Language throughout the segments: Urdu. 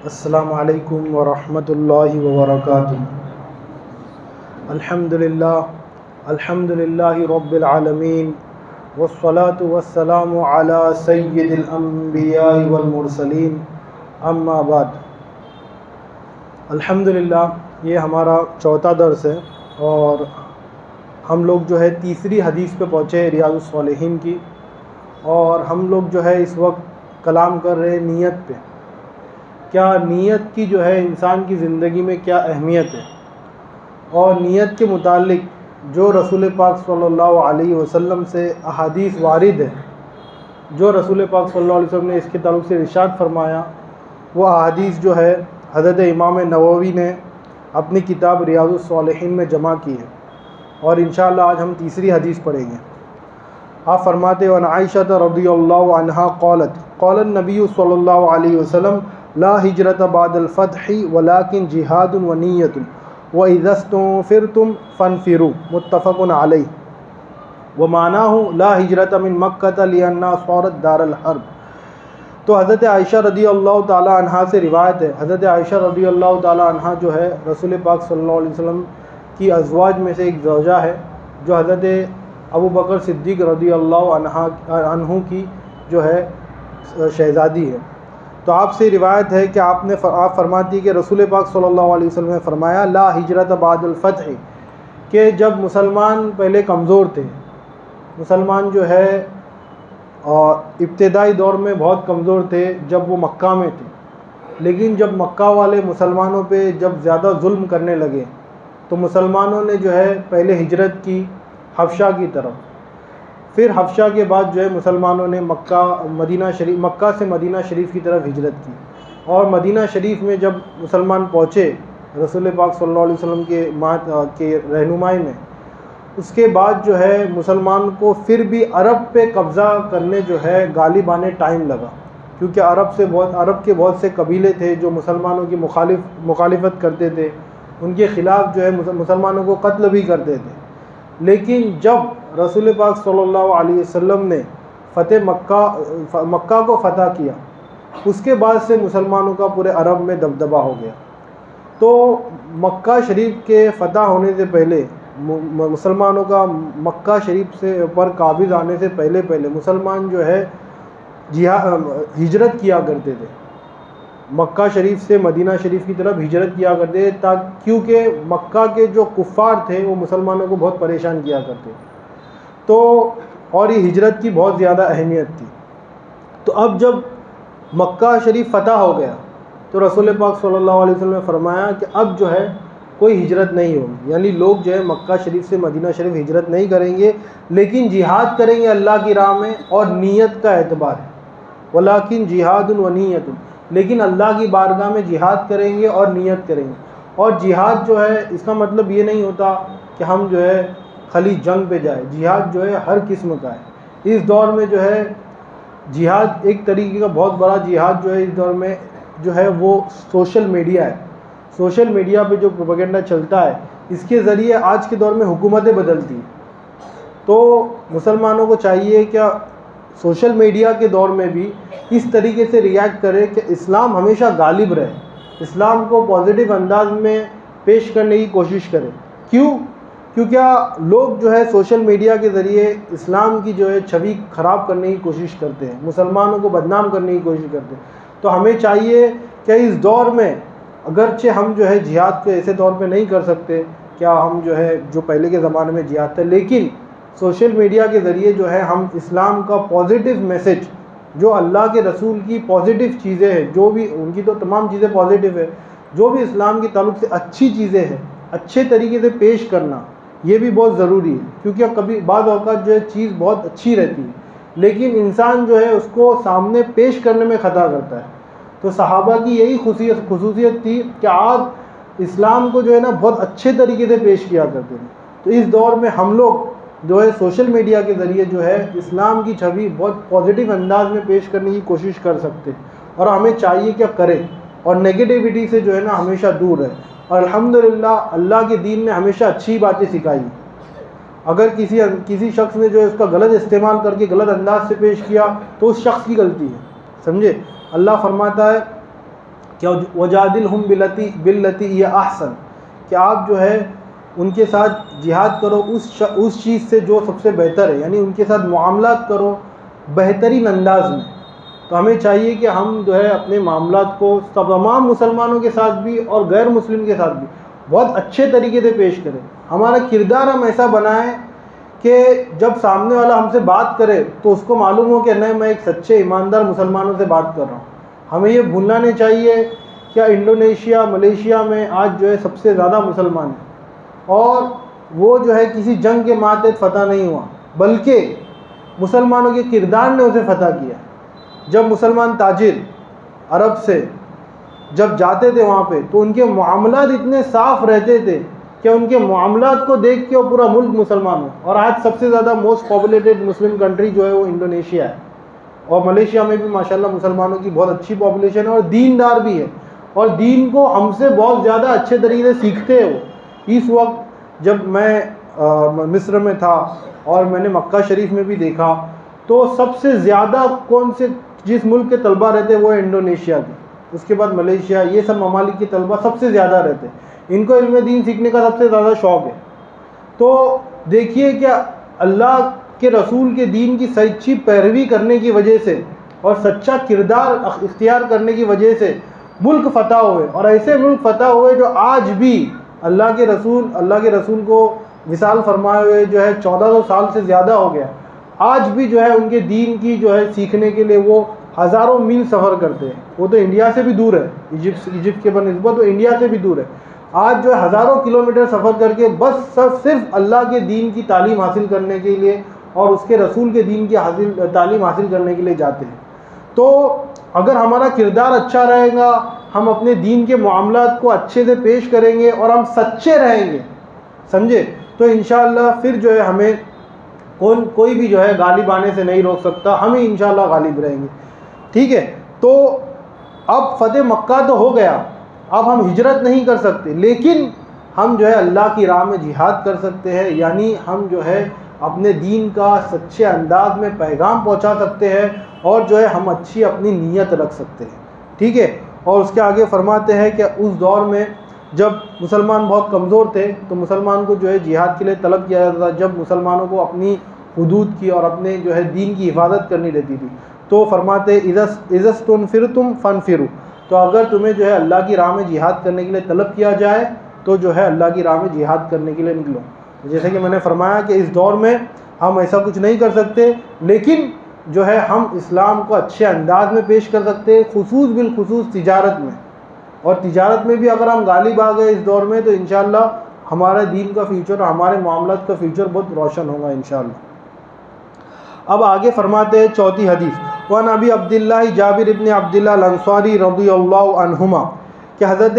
السلام علیکم ورحمۃ اللہ وبرکاتہ۔ الحمد للہ رب العالمین، والصلاة والسلام علی سید الانبیاء والمرسلین، اما بعد۔ الحمدللہ یہ ہمارا چوتھا درس ہے اور ہم لوگ جو ہے تیسری حدیث پہ پہنچے ریاض الصالحین کی، اور ہم لوگ جو ہے اس وقت کلام کر رہے ہیں نیت پہ۔ کیا نیت کی جو ہے انسان کی زندگی میں کیا اہمیت ہے، اور نیت کے متعلق جو رسول پاک صلی اللہ علیہ وسلم سے احادیث وارد ہے، جو رسول پاک صلی اللہ علیہ وسلم نے اس کے تعلق سے ارشاد فرمایا، وہ احادیث جو ہے حضرت امام نووی نے اپنی کتاب ریاض الصالحین میں جمع کی ہے، اور انشاءاللہ آج ہم تیسری حدیث پڑھیں گے۔ آپ فرماتے ہیں: وعن عائشہ رضی اللہ عنہا قالت قال النبی صلی اللہ علیہ وسلم لا ہجرت بعد الفتح ولکن جہاد و نیت وَإِذَا اسْتُنْفِرْتُمْ فَانْفِرُوا متفق علیہ۔ ومعناہ لا ہجرت من مکہ لأنها صارت دار الحرب۔ تو حضرت عائشہ رضی اللہ تعالی عنہا سے روایت ہے۔ حضرت عائشہ رضی اللہ تعالی عنہا جو ہے رسول پاک صلی اللہ علیہ وسلم کی ازواج میں سے ایک زوجہ ہے، جو حضرت ابو بکر صدیق رضی اللہ عنہ کی جو ہے شہزادی ہے۔ تو آپ سے روایت ہے کہ آپ فرماتی کہ رسول پاک صلی اللہ علیہ وسلم نے فرمایا لا ہجرت بعد الفتح، کہ جب مسلمان پہلے کمزور تھے، مسلمان جو ہے اور ابتدائی دور میں بہت کمزور تھے جب وہ مکہ میں تھے، لیکن جب مکہ والے مسلمانوں پہ جب زیادہ ظلم کرنے لگے تو مسلمانوں نے جو ہے پہلے ہجرت کی حبشہ کی طرف، پھر حبشہ کے بعد جو ہے مسلمانوں نے مکہ سے مدینہ شریف کی طرف ہجرت کی، اور مدینہ شریف میں جب مسلمان پہنچے رسول پاک صلی اللہ علیہ وسلم کے رہنمائی میں، اس کے بعد جو ہے مسلمان کو پھر بھی عرب پہ قبضہ کرنے جو ہے غالب آنے ٹائم لگا، کیونکہ عرب کے بہت سے قبیلے تھے جو مسلمانوں کی مخالفت کرتے تھے، ان کے خلاف جو ہے مسلمانوں کو قتل بھی کرتے تھے۔ لیکن جب رسول پاک صلی اللہ علیہ وسلم نے مکہ کو فتح کیا، اس کے بعد سے مسلمانوں کا پورے عرب میں دبدبہ ہو گیا۔ تو مکہ شریف کے فتح ہونے سے پہلے مسلمانوں کا مکہ شریف سے پر قابض آنے سے پہلے مسلمان جو ہے ہجرت کیا کرتے تھے، مکہ شریف سے مدینہ شریف کی طرف ہجرت کیا کرتے تھے، کیونکہ مکہ کے جو کفار تھے وہ مسلمانوں کو بہت پریشان کیا کرتے تھے، تو اور یہ ہجرت کی بہت زیادہ اہمیت تھی۔ تو اب جب مکہ شریف فتح ہو گیا تو رسول پاک صلی اللہ علیہ وسلم نے فرمایا کہ اب جو ہے کوئی ہجرت نہیں ہوگی، یعنی لوگ جو ہے مکہ شریف سے مدینہ شریف ہجرت نہیں کریں گے، لیکن جہاد کریں گے اللہ کی راہ میں، اور نیت کا اعتبار ہے ولیکن جہاد و نیت، لیکن اللہ کی بارگاہ میں جہاد کریں گے اور نیت کریں گے۔ اور جہاد جو ہے اس کا مطلب یہ نہیں ہوتا کہ ہم جو ہے خالی جنگ پہ جائیں، جہاد جو ہے ہر قسم کا ہے۔ اس دور میں جو ہے جہاد ایک طریقے کا بہت بڑا جہاد جو ہے اس دور میں جو ہے وہ سوشل میڈیا ہے۔ سوشل میڈیا پہ جو پروپیگنڈا چلتا ہے، اس کے ذریعے آج کے دور میں حکومتیں بدلتی ہیں۔ تو مسلمانوں کو چاہیے کہ سوشل میڈیا کے دور میں بھی اس طریقے سے ریئیکٹ کرے کہ اسلام ہمیشہ غالب رہے، اسلام کو پازیٹیو انداز میں پیش کرنے کی کوشش کرے۔ کیونکہ لوگ جو ہے سوشل میڈیا کے ذریعے اسلام کی جو ہے چھوی خراب کرنے کی کوشش کرتے ہیں، مسلمانوں کو بدنام کرنے کی کوشش کرتے ہیں۔ تو ہمیں چاہیے کہ اس دور میں اگرچہ ہم جو ہے جہاد کے ایسے طور پہ نہیں کر سکتے کیا ہم جو ہے جو پہلے کے زمانے میں جہاد تھا، لیکن سوشل میڈیا کے ذریعے جو ہے ہم اسلام کا پازیٹیو میسج، جو اللہ کے رسول کی پازیٹیو چیزیں ہیں، جو بھی ان کی تو تمام چیزیں پازیٹیو ہے، جو بھی اسلام کے تعلق سے اچھی چیزیں ہیں اچھے طریقے سے پیش کرنا، یہ بھی بہت ضروری ہے۔ کیونکہ کبھی بعض اوقات جو ہے چیز بہت اچھی رہتی ہے، لیکن انسان جو ہے اس کو سامنے پیش کرنے میں خطا کرتا ہے۔ تو صحابہ کی یہی خصوصیت تھی کہ آپ اسلام کو جو ہے نا بہت اچھے طریقے سے پیش کیا کرتے تھے۔ تو اس دور میں ہم لوگ جو ہے سوشل میڈیا کے ذریعے جو ہے اسلام کی چھوی بہت پازیٹیو انداز میں پیش کرنے کی کوشش کر سکتے ہیں، اور ہمیں چاہیے کہ کریں، اور نگیٹیوٹی سے جو ہے نا ہمیشہ دور رہے۔ اور الحمدللہ اللہ کے دین نے ہمیشہ اچھی باتیں سکھائی۔ اگر کسی شخص نے جو ہے اس کا غلط استعمال کر کے غلط انداز سے پیش کیا تو اس شخص کی غلطی ہے، سمجھے۔ اللہ فرماتا ہے کیا وجادلہم باللتی ہی احسن، کہ آپ جو ہے ان کے ساتھ جہاد کرو اس چیز سے جو سب سے بہتر ہے، یعنی ان کے ساتھ معاملات کرو بہترین انداز میں۔ تو ہمیں چاہیے کہ ہم جو ہے اپنے معاملات کو تمام مسلمانوں کے ساتھ بھی اور غیر مسلم کے ساتھ بھی بہت اچھے طریقے سے پیش کریں۔ ہمارا کردار ہم ایسا بنائیں کہ جب سامنے والا ہم سے بات کرے تو اس کو معلوم ہو کہ نہیں، میں ایک سچے ایماندار مسلمانوں سے بات کر رہا ہوں۔ ہمیں یہ بھولنا نہیں چاہیے کہ انڈونیشیا ملیشیا میں آج جو ہے سب سے زیادہ مسلمان ہیں، اور وہ جو ہے کسی جنگ کے ماتحت فتح نہیں ہوا، بلکہ مسلمانوں کے کردار نے اسے فتح کیا۔ جب مسلمان تاجر عرب سے جب جاتے تھے وہاں پہ تو ان کے معاملات اتنے صاف رہتے تھے کہ ان کے معاملات کو دیکھ کے وہ پورا ملک مسلمان ہو۔ اور آج سب سے زیادہ موسٹ پاپولیٹڈ مسلم کنٹری جو ہے وہ انڈونیشیا ہے، اور ملیشیا میں بھی ماشاءاللہ مسلمانوں کی بہت اچھی پاپولیشن ہے اور دیندار بھی ہے، اور دین کو ہم سے بہت زیادہ اچھے طریقے سے سیکھتے ہیں وہ۔ اس وقت جب میں مصر میں تھا اور میں نے مکہ شریف میں بھی دیکھا تو سب سے زیادہ جس ملک کے طلبہ رہتے ہیں وہ انڈونیشیا کے، اس کے بعد ملیشیا، یہ سب ممالک کے طلبہ سب سے زیادہ رہتے ہیں۔ ان کو علم دین سیکھنے کا سب سے زیادہ شوق ہے۔ تو دیکھیے کہ اللہ کے رسول کے دین کی سچی پیروی کرنے کی وجہ سے اور سچا کردار اختیار کرنے کی وجہ سے ملک فتح ہوئے، اور ایسے ملک فتح ہوئے جو آج بھی اللہ کے رسول کو وصال فرمائے ہوئے جو ہے 1400 سال سے زیادہ ہو گیا، آج بھی جو ہے ان کے دین کی جو ہے سیکھنے کے لیے وہ ہزاروں میل سفر کرتے ہیں۔ وہ تو انڈیا سے بھی دور ہے، ایجپٹ کے بنسبت وہ انڈیا سے بھی دور ہے۔ آج جو ہے ہزاروں کلومیٹر سفر کر کے بس صرف اللہ کے دین کی تعلیم حاصل کرنے کے لیے اور اس کے رسول کے دین کی تعلیم حاصل کرنے کے لیے جاتے ہیں۔ تو اگر ہمارا کردار اچھا رہے گا، ہم اپنے دین کے معاملات کو اچھے سے پیش کریں گے اور ہم سچے رہیں گے، سمجھے، تو انشاءاللہ پھر جو ہے ہمیں کوئی بھی جو ہے غالب آنے سے نہیں روک سکتا، ہم ہی انشاءاللہ غالب رہیں گے، ٹھیک ہے۔ تو اب فتح مکہ تو ہو گیا، اب ہم ہجرت نہیں کر سکتے، لیکن ہم جو ہے اللہ کی راہ میں جہاد کر سکتے ہیں، یعنی ہم جو ہے اپنے دین کا سچے انداز میں پیغام پہنچا سکتے ہیں، اور جو ہے ہم اچھی اپنی نیت رکھ سکتے ہیں، ٹھیک ہے۔ اور اس کے آگے فرماتے ہیں کہ اس دور میں جب مسلمان بہت کمزور تھے تو مسلمان کو جو ہے جہاد کے لیے طلب کیا جاتا تھا، جب مسلمانوں کو اپنی حدود کی اور اپنے جو ہے دین کی حفاظت کرنی رہتی تھی تو فرماتے اذا استنفرتم فانفروا، تو اگر تمہیں جو ہے اللہ کی راہ میں جہاد کرنے کے لیے طلب کیا جائے تو جو ہے اللہ کی راہ میں جہاد کرنے کے لیے نکلو۔ جیسے کہ میں نے فرمایا کہ اس دور میں ہم ایسا کچھ نہیں کر سکتے، لیکن جو ہے ہم اسلام کو اچھے انداز میں پیش کر سکتے ہیں، بالخصوص تجارت میں، اور تجارت میں بھی اگر ہم غالب آ گئے اس دور میں تو انشاءاللہ ہمارے دین کا فیوچر، ہمارے معاملات کا فیوچر بہت روشن ہوگا انشاءاللہ۔ اب آگے فرماتے ہیں چوتھی حدیث، وعن ابی عبداللہ جابر ابن عبداللہ الانصاری رضی اللہ عنہما، کہ حضرت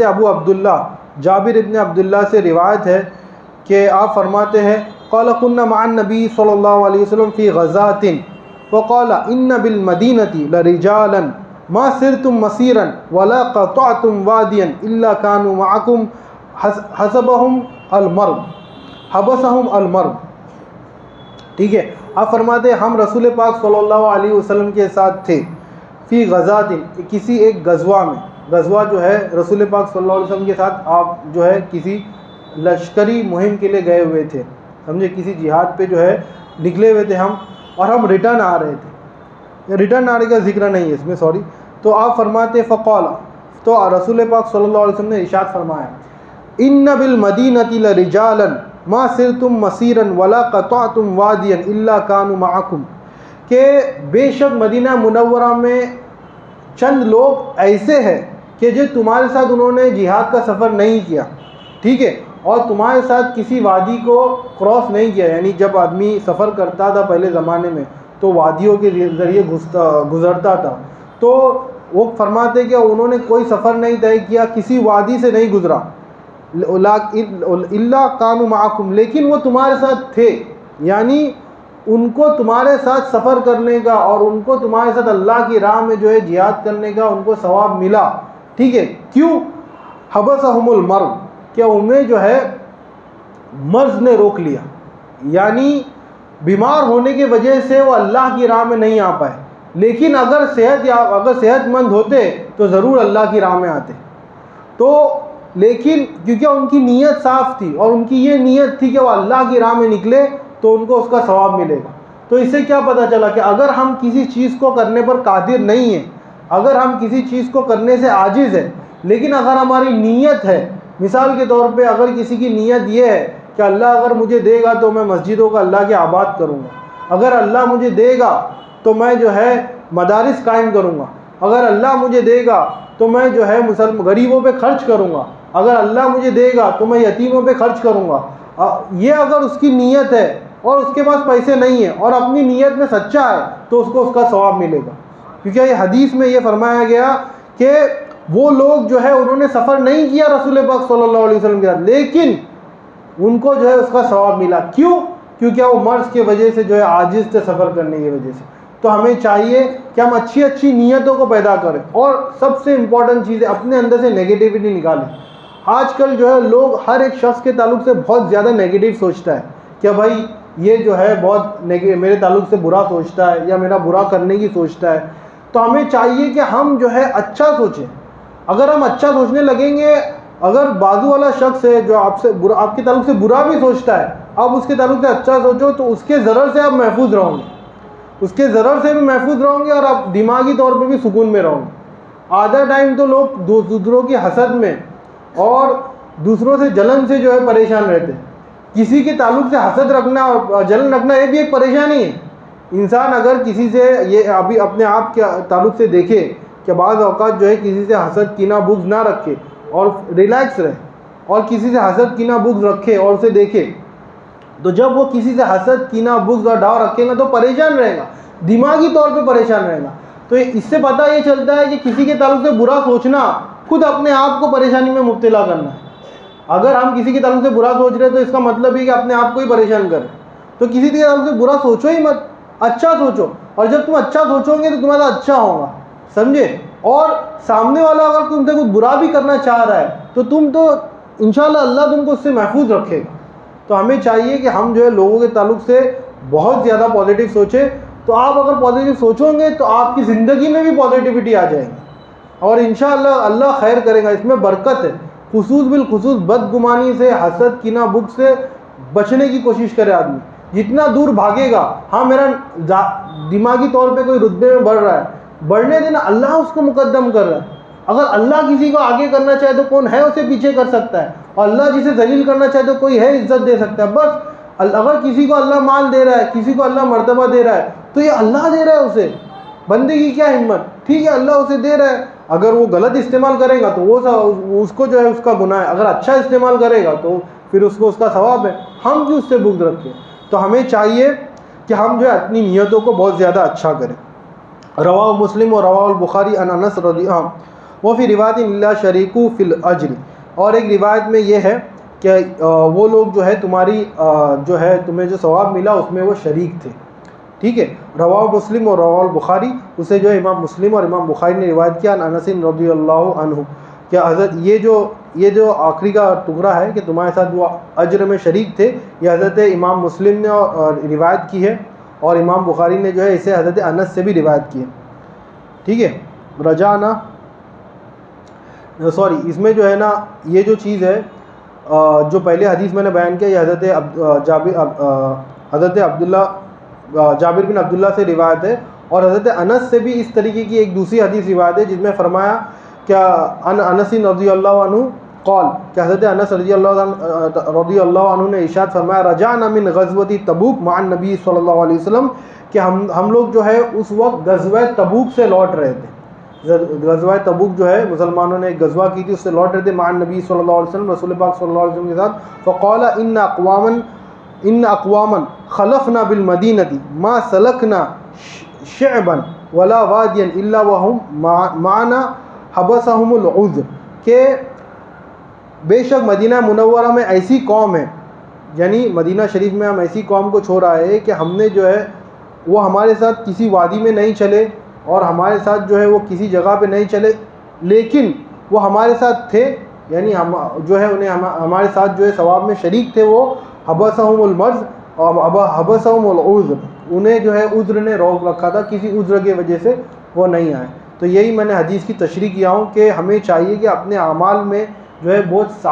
ابو عبداللہ جابر ابن عبداللہ سے روایت ہے کہ آپ فرماتے ہیں قال كنا مع النبي صلی اللہ علیہ وسلم فی غزاة فقال ان بالمدینة لرجالا ما سرتم مسیرا ولا قطعتم وادیا الا كانوا معكم حبسهم المرض، ٹھیک ہے۔ آپ فرماتے ہیں ہم رسول پاک صلی اللہ علیہ وسلم کے ساتھ تھے، فی غزات، کسی ایک غزوہ میں، غزوہ جو ہے رسول پاک صلی اللہ علیہ وسلم کے ساتھ آپ جو ہے کسی لشکری مہم کے لیے گئے ہوئے تھے، سمجھے، کسی جہاد پہ جو ہے نکلے ہوئے تھے ہم، اور ہم ریٹرن آ رہے تھے، ریٹرن آنے کا ذکر نہیں ہے اس میں، سوری۔ تو آپ فرماتے فقال، تو رسول پاک صلی اللہ علیہ وسلم نے ارشاد فرمایا ان بالمدینۃ لرجالا ما سرتم مسیرا ولا قطعتم وادیا الا كانوا معكم، کہ بے شک مدینہ منورہ میں چند لوگ ایسے ہیں کہ جو تمہارے ساتھ انہوں نے جہاد کا سفر نہیں کیا، ٹھیک ہے، اور تمہارے ساتھ کسی وادی کو کراس نہیں کیا، یعنی جب آدمی سفر کرتا تھا پہلے زمانے میں تو وادیوں کے ذریعے گزرتا تھا، تو وہ فرماتے کہ انہوں نے کوئی سفر نہیں طے کیا، کسی وادی سے نہیں گزرا، الا كانوا معكم، لیکن وہ تمہارے ساتھ تھے، یعنی ان کو تمہارے ساتھ سفر کرنے کا اور ان کو تمہارے ساتھ اللہ کی راہ میں جو ہے جہاد کرنے کا ان کو ثواب ملا، ٹھیک ہے۔ کیوں؟ حبسہم المرض، کہ انہیں جو ہے مرض نے روک لیا، یعنی بیمار ہونے کی وجہ سے وہ اللہ کی راہ میں نہیں آ پائے، لیکن اگر صحت مند ہوتے تو ضرور اللہ کی راہ میں آتے. تو لیکن کیونکہ ان کی نیت صاف تھی اور ان کی یہ نیت تھی کہ وہ اللہ کی راہ میں نکلے تو ان کو اس کا ثواب ملے گا. تو اس سے کیا پتہ چلا کہ اگر ہم کسی چیز کو کرنے پر قادر نہیں ہیں, اگر ہم کسی چیز کو کرنے سے عاجز ہیں, لیکن اگر ہماری نیت ہے, مثال کے طور پہ اگر کسی کی نیت یہ ہے کہ اللہ اگر مجھے دے گا تو میں مسجدوں کا اللہ کے آباد کروں گا, اگر اللہ مجھے دے گا تو میں جو ہے مدارس قائم کروں گا, اگر اللہ مجھے دے گا تو میں جو ہے غریبوں پہ خرچ کروں گا, اگر اللہ مجھے دے گا تو میں یتیموں پہ خرچ کروں گا, یہ اگر اس کی نیت ہے اور اس کے پاس پیسے نہیں ہیں اور اپنی نیت میں سچا ہے تو اس کو اس کا ثواب ملے گا. کیونکہ یہ حدیث میں یہ فرمایا گیا کہ وہ لوگ جو ہے انہوں نے سفر نہیں کیا رسول پاک صلی اللہ علیہ وسلم کے ساتھ, لیکن ان کو جو ہے اس کا ثواب ملا. کیوں؟ کیونکہ وہ مرض کی وجہ سے جو ہے عاجز تھے سفر کرنے کی وجہ سے. تو ہمیں چاہیے کہ ہم اچھی اچھی نیتوں کو پیدا کریں, اور سب سے امپورٹنٹ چیز ہے اپنے اندر سے نیگیٹیوٹی نکالیں. آج کل جو ہے لوگ ہر ایک شخص کے تعلق سے بہت زیادہ نیگیٹو سوچتا ہے کہ بھائی یہ جو ہے بہت میرے تعلق سے برا سوچتا ہے یا میرا برا کرنے کی سوچتا ہے. تو ہمیں چاہیے کہ ہم جو ہے اچھا سوچیں. اگر ہم اچھا سوچنے لگیں گے, اگر بازو والا شخص ہے جو آپ کے تعلق سے برا بھی سوچتا ہے, آپ اس کے تعلق سے اچھا سوچو تو اس کے ضرر سے آپ محفوظ رہو گے, اس کے ضرر سے بھی محفوظ رہو گے اور آپ دماغی طور پہ بھی سکون میں رہو گے. آدھا ٹائم تو لوگ دوسروں کی حسد میں اور دوسروں سے جلن سے جو ہے پریشان رہتے ہیں. کسی کے تعلق سے حسد رکھنا اور جلن رکھنا یہ بھی ایک پریشانی ہے. انسان اگر کسی سے یہ ابھی اپنے آپ کے تعلق سے دیکھے کہ بعض اوقات جو ہے کسی سے حسد کینہ بغض نہ رکھے اور ریلیکس رہے, اور کسی سے حسد کینہ بغض رکھے اور اسے دیکھے, تو جب وہ کسی سے حسد کینہ بغض اور ڈاؤ رکھے گا تو پریشان رہے گا, دماغی طور پہ پریشان رہے گا. تو اس سے پتہ یہ چلتا ہے کہ کسی کے تعلق سے برا سوچنا خود اپنے آپ کو پریشانی میں مبتلا کرنا ہے. اگر ہم کسی کے تعلق سے برا سوچ رہے ہیں تو اس کا مطلب ہے کہ اپنے آپ کو ہی پریشان کریں. تو کسی کے تعلق سے برا سوچو ہی مت, اچھا سوچو, اور جب تم اچھا سوچو گے تو تمہارا اچھا ہوگا, سمجھے. اور سامنے والا اگر تم سے کچھ برا بھی کرنا چاہ رہا ہے تو تم تو انشاءاللہ اللہ تم کو اس سے محفوظ رکھے گا. تو ہمیں چاہیے کہ ہم جو ہے لوگوں کے تعلق سے بہت زیادہ پازیٹیو سوچیں. تو آپ اگر پازیٹیو سوچو گے تو آپ کی زندگی میں بھی پازیٹیوٹی آ جائے گی, اور انشاءاللہ اللہ خیر کرے گا, اس میں برکت ہے. خصوص بالخصوص بدگمانی سے, حسد کینہ بغض سے بچنے کی کوشش کرے آدمی. جتنا دور بھاگے گا, ہاں میرا دماغی طور پہ کوئی رتبے میں بڑھ رہا ہے, بڑھنے دینا, اللہ اس کو مقدم کر رہا ہے. اگر اللہ کسی کو آگے کرنا چاہے تو کون ہے اسے پیچھے کر سکتا ہے, اور اللہ جسے ذلیل کرنا چاہے تو کوئی ہے عزت دے سکتا ہے. بس اگر کسی کو اللہ مال دے رہا ہے, کسی کو اللہ مرتبہ دے رہا ہے تو یہ اللہ دے رہا ہے اسے, بندے کی کیا ہمت. ٹھیک ہے اللہ اسے دے رہا ہے, اگر وہ غلط استعمال کرے گا تو وہ اس کو جو ہے اس کا گناہ ہے, اگر اچھا استعمال کرے گا تو پھر اس کو اس کا ثواب ہے. ہم کیوں اس سے بغض رکھیں. تو ہمیں چاہیے کہ ہم جو ہے اپنی نیتوں کو بہت زیادہ اچھا کریں. رواہ مسلم اور رواہ البخاری عن انس رضی اللہ عنہ وہ فی روایت اللہ شریکو فی الاجر. اور ایک روایت میں یہ ہے کہ وہ لوگ جو ہے تمہاری جو ہے تمہیں جو ثواب ملا اس میں وہ شریک تھے. ٹھیک ہے. رواہ مسلم اور رواہ البخاری, اسے جو ہے امام مسلم اور امام بخاری نے روایت کیا, انس رضی اللہ عنہ, کہ حضرت یہ جو آخری کا ٹکڑا ہے کہ تمہارے ساتھ وہ اجر میں شریک تھے, یہ حضرت امام مسلم نے روایت کی ہے, اور امام بخاری نے جو ہے اسے حضرت انس سے بھی روایت کی ہے. ٹھیک ہے. رجانا سوری اس میں جو ہے نا یہ جو چیز ہے جو پہلے حدیث میں نے بیان کیا, یہ حضرت جابر بن عبداللہ سے روایت ہے, اور حضرت انس سے بھی اس طریقے کی ایک دوسری حدیث روایت ہے جس میں فرمایا کہ انس رضی اللہ عنہ قال, کہ حضرت انس رضی اللہ عنہ نے ارشاد فرمایا, رجعنا من غزوۃ تبوک مع النبی صلی اللہ علیہ وسلم, کہ ہم لوگ جو ہے اس وقت غزوہ تبوک سے لوٹ رہے تھے. غزوہ تبوک جو ہے مسلمانوں نے ایک غزوہ کی تھی, اس سے لوٹ رہے تھے مع النبی صلی اللہ علیہ وسلم, رسول پاک صلی اللہ علیہ وسلم کے ساتھ. فقال ان اقواما خلفنا بالمدینہ ما سلکنا شعبا ولا وادیا الا وهم معنا حبسهم العذر, کہ بے شک مدینہ منورہ میں ایسی قوم ہے, یعنی مدینہ شریف میں ہم ایسی قوم کو چھوڑ آئے کہ ہم نے جو ہے وہ ہمارے ساتھ کسی وادی میں نہیں چلے اور ہمارے ساتھ جو ہے وہ کسی جگہ پہ نہیں چلے, لیکن وہ ہمارے ساتھ تھے, یعنی ہم جو ہے انہیں ہمارے ساتھ جو ہے ثواب میں شریک تھے. وہ حبسہم المرض اور حبسہم العذر, انہیں جو ہے عذر نے روک رکھا تھا، کسی عذر کی وجہ سے وہ نہیں آئے. تو یہی میں نے حدیث کی تشریح کیا ہوں کہ ہمیں چاہیے کہ اپنے اعمال میں جو ہے بہت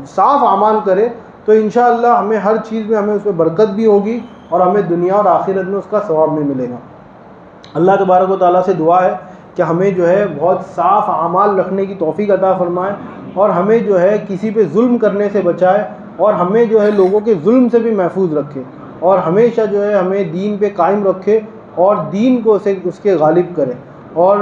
صاف اعمال کرے، تو انشاءاللہ ہمیں ہر چیز میں ہمیں اس میں برکت بھی ہوگی اور ہمیں دنیا اور آخرت میں اس کا ثواب بھی ملے گا. اللہ تبارک و تعالیٰ سے دعا ہے کہ ہمیں جو ہے بہت صاف اعمال رکھنے کی توفیق عطا فرمائے، اور ہمیں جو ہے کسی پہ ظلم کرنے سے بچائے، اور ہمیں جو ہے لوگوں کے ظلم سے بھی محفوظ رکھے، اور ہمیشہ جو ہے ہمیں دین پہ قائم رکھے اور دین کو اس کے غالب کرے. اور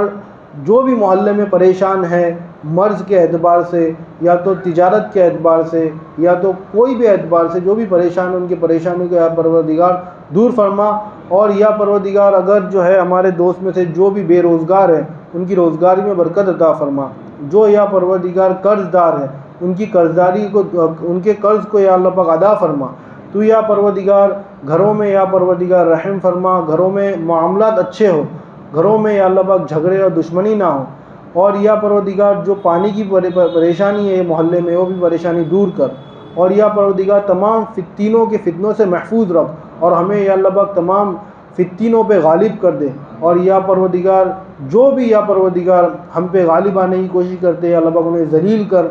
جو بھی محلے میں پریشان ہے مرض کے اعتبار سے یا تو تجارت کے اعتبار سے یا تو کوئی بھی اعتبار سے جو بھی پریشان ان کی پریشانی کو یا پروردگار دور فرما. اور یا پروردگار اگر جو ہے ہمارے دوست میں سے جو بھی بے روزگار ہیں ان کی روزگاری میں برکت عطا فرما. جو یا پروردگار قرض دار ہیں ان کی قرضداری کو، ان کے قرض کو یا اللہ پاک ادا فرما. تو یا پروردگار گھروں میں یا پروردگار رحم فرما، گھروں میں معاملات اچھے ہو، گھروں میں یا اللہ پاک جھگڑے اور دشمنی نہ ہو. اور یا پروردگار جو پانی کی پریشانی ہے محلے میں وہ بھی پریشانی دور کر. اور یا پروردگار تمام فتنوں کے فتنوں سے محفوظ رکھ اور ہمیں یا اللہ پاک تمام فتنوں پہ غالب کر دے. اور یا پروردگار جو بھی یا پروردگار ہم پہ غالب آنے کی کوشش کرتے ہیں اللہ پاک انہیں ذلیل کر،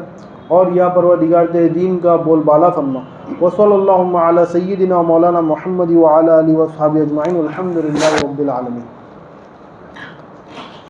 اور یا پروردگار تیرے دین کا بول بالا فرما. وصلی اللہم علی سیدنا مولانا محمد وعلی آلہ وصحبہ اجمعین والحمد للہ رب العالمین.